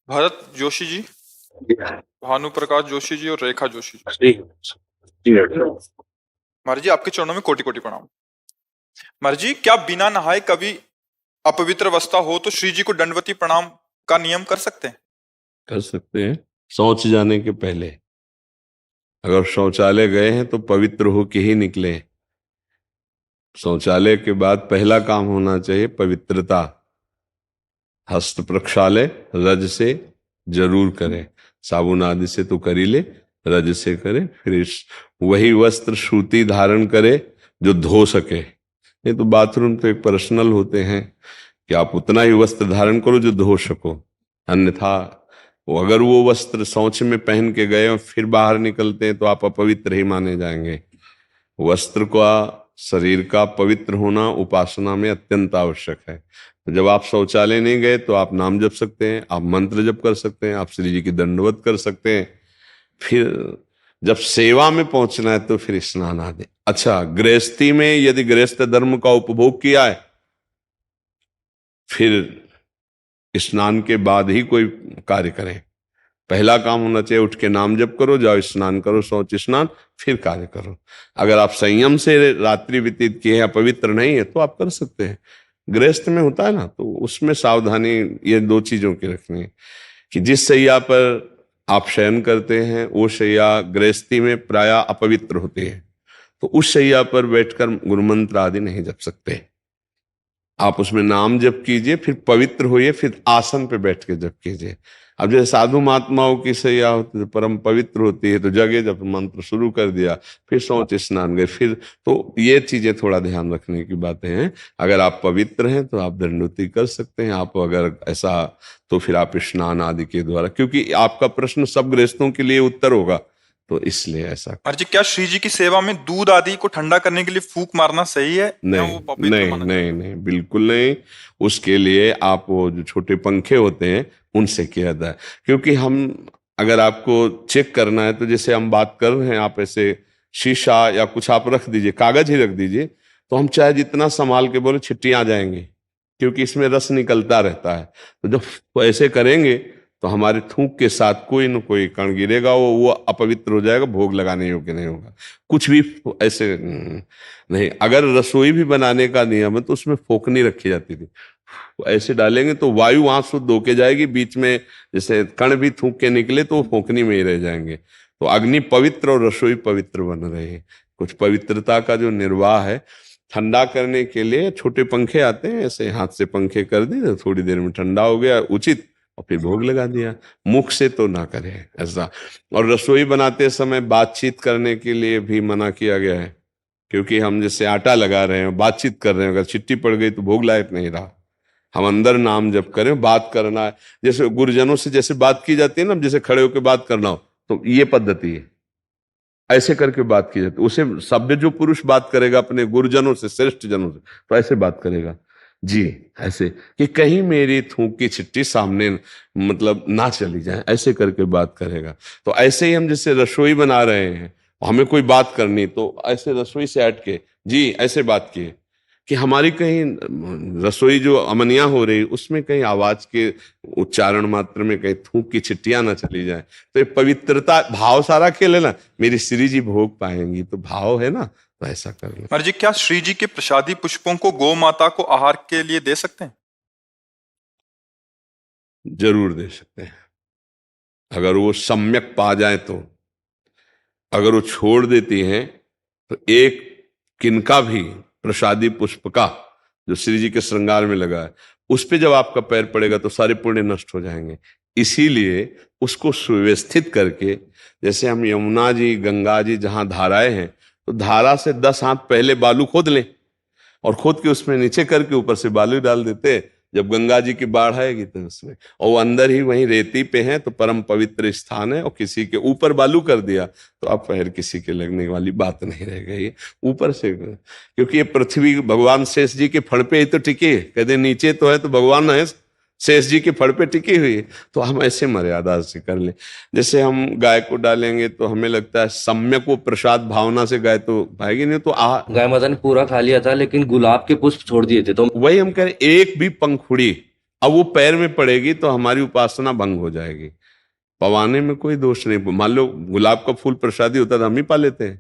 भरत जोशी जी, भानु प्रकाश जोशी जी और रेखा जोशी जी। जी। महाराज जी, आपके चरणों में कोटि कोटि प्रणाम। महाराज जी, क्या बिना नहाए कभी अपवित्र अवस्था हो तो श्री जी को दंडवती प्रणाम का नियम कर सकते हैं? कर सकते हैं। शौच जाने के पहले अगर शौचालय गए हैं तो पवित्र होके ही निकले। शौचालय के बाद पहला काम होना चाहिए पवित्रता। हस्त प्रक्षालय रज से जरूर करें। साबुन आदि से तो कर ही ले, रज से करें। फिर वही वस्त्र सूती धारण करे जो धो सके। नहीं तो बाथरूम तो एक पर्सनल होते हैं कि आप उतना ही वस्त्र धारण करो जो धो सको। अन्यथा अगर वो वस्त्र शौच में पहन के गए और फिर बाहर निकलते हैं तो आप अपवित्र ही माने जाएंगे। वस्त्र का, शरीर का पवित्र होना उपासना में अत्यंत आवश्यक है। तो जब आप शौचालय नहीं गए तो आप नाम जप सकते हैं, आप मंत्र जप कर सकते हैं, आप श्री जी की दंडवत कर सकते हैं। फिर जब सेवा में पहुंचना है तो फिर स्नान आदि। अच्छा, गृहस्थी में यदि गृहस्थ धर्म का उपभोग किया है फिर स्नान के बाद ही कोई कार्य करें। पहला काम होना चाहिए उठ के नाम जप करो, जाओ स्नान करो, शौच स्नान, फिर कार्य करो। अगर आप संयम से रात्रि व्यतीत किए हैं, पवित्र नहीं है, तो आप कर सकते हैं। गृहस्थ में होता है ना, तो उसमें सावधानी ये दो चीजों की रखनी है कि जिस शैया पर आप शयन करते हैं वो शैया गृहस्थी में प्राय अपवित्र होती है, तो उस शैया पर बैठकर गुरुमंत्र आदि नहीं जप सकते। आप उसमें नाम जप कीजिए, फिर पवित्र होइए, फिर आसन पे बैठ के जप कीजिए। अब जैसे साधु महात्माओं की सैया होती है, परम पवित्र होती है, तो जगह जब मंत्र शुरू कर दिया, फिर शौच स्नान गए, फिर तो ये चीजें थोड़ा ध्यान रखने की बातें हैं। अगर आप पवित्र हैं तो आप दंडवती कर सकते हैं। आप अगर ऐसा तो फिर आप स्नान आदि के द्वारा, क्योंकि आपका प्रश्न सब गृहस्थों के लिए उत्तर होगा, तो इसलिए ऐसा। महाराज जी, क्या श्री जी की सेवा में दूध आदि को ठंडा करने के लिए फूंक मारना सही है या नहीं वो पवित्र नहीं माना नहीं जाएगा? नहीं, बिल्कुल नहीं। उसके लिए आप वो जो छोटे पंखे होते हैं उनसे किया जाता है। क्योंकि हम अगर आपको चेक करना है तो जैसे हम बात कर रहे हैं, आप ऐसे शीशा या कुछ आप रख दीजिए, कागज ही रख दीजिए, तो हम चाहे जितना संभाल के बोले छिट्टियां आ जाएंगी, क्योंकि इसमें रस निकलता रहता है। तो जब ऐसे करेंगे तो हमारे थूक के साथ कोई न कोई कण गिरेगा, वो अपवित्र हो जाएगा, भोग लगाने योग्य नहीं होगा। कुछ भी ऐसे नहीं। अगर रसोई भी बनाने का नियम है तो उसमें फोकनी रखी जाती थी, ऐसे डालेंगे तो वायु वहां शुद्ध होके जाएगी, बीच में जैसे कण भी थूक के निकले तो वो फोकनी में ही रह जाएंगे। तो अग्नि पवित्र और रसोई पवित्र बन रही है। कुछ पवित्रता का जो निर्वाह है, ठंडा करने के लिए छोटे पंखे आते हैं, ऐसे हाथ से पंखे कर दिए, थोड़ी देर में ठंडा हो गया उचित, और फिर भोग लगा दिया। मुख से तो ना करें ऐसा। और रसोई बनाते समय बातचीत करने के लिए भी मना किया गया है, क्योंकि हम जैसे आटा लगा रहे हैं, बातचीत कर रहे हैं, अगर चिट्टी पड़ गई तो भोग लायक नहीं रहा। हम अंदर नाम जप करें, बात करना है, जैसे गुरुजनों से जैसे बात की जाती है ना, जैसे खड़े होकर बात करना हो, तो ये पद्धति है, ऐसे करके बात की जाती है। उसे सभ्य जो पुरुष बात करेगा अपने गुरुजनों से, श्रेष्ठ जनों से, तो ऐसे बात करेगा जी, ऐसे कि कहीं मेरी थूक की छिट्टी सामने मतलब ना चली जाए, ऐसे करके बात करेगा। तो ऐसे ही हम जैसे रसोई बना रहे हैं, हमें कोई बात करनी तो ऐसे रसोई से हट के जी ऐसे बात किए, कि हमारी कहीं रसोई जो अमनिया हो रही उसमें कहीं आवाज के उच्चारण मात्र में कहीं थूक की छिट्टियां ना चली जाए। तो ये पवित्रता भाव सारा खेल है ना, मेरी श्री जी भोग पाएंगी, तो भाव है ना, तो ऐसा कर लो। महाराज जी, क्या श्री जी के प्रसादी पुष्पों को गौ माता को आहार के लिए दे सकते हैं? जरूर दे सकते हैं, अगर वो सम्यक पा जाए तो। अगर वो छोड़ देती हैं तो एक किनका भी प्रसादी पुष्प का जो श्री जी के श्रृंगार में लगा है, उस पे जब आपका पैर पड़ेगा तो सारे पुण्य नष्ट हो जाएंगे। इसीलिए उसको सुव्यवस्थित करके, जैसे हम यमुना जी, गंगा जी जहां धाराएं हैं, तो धारा से 10 हाथ पहले बालू खोद लें और खोद के उसमें नीचे करके ऊपर से बालू डाल देते। जब गंगा जी की बाढ़ आएगी तो उसमें, और वो अंदर ही वहीं रेती पे है, तो परम पवित्र स्थान है, और किसी के ऊपर बालू कर दिया तो आप पैर किसी के लगने वाली बात नहीं रह गई ऊपर से। क्योंकि ये पृथ्वी भगवान शेष जी के फड़ पे ही तो टिकी है, कहते नीचे तो है तो भगवान है, शेष जी के फड़ पे टिकी हुई है। तो हम ऐसे मर्यादा से कर ले। जैसे हम गाय को डालेंगे तो हमें लगता है सम्यक वो प्रसाद भावना से गाय तो पाएगी नहीं, तो गाय माता ने पूरा खा लिया था लेकिन गुलाब के पुष्प छोड़ दिए थे, तो वही हम कह रहे, एक भी पंखुड़ी अब वो पैर में पड़ेगी तो हमारी उपासना भंग हो जाएगी। पवाने में कोई दोष नहीं। मान लो गुलाब का फूल प्रसादी होता है तो हम ही पा लेते हैं।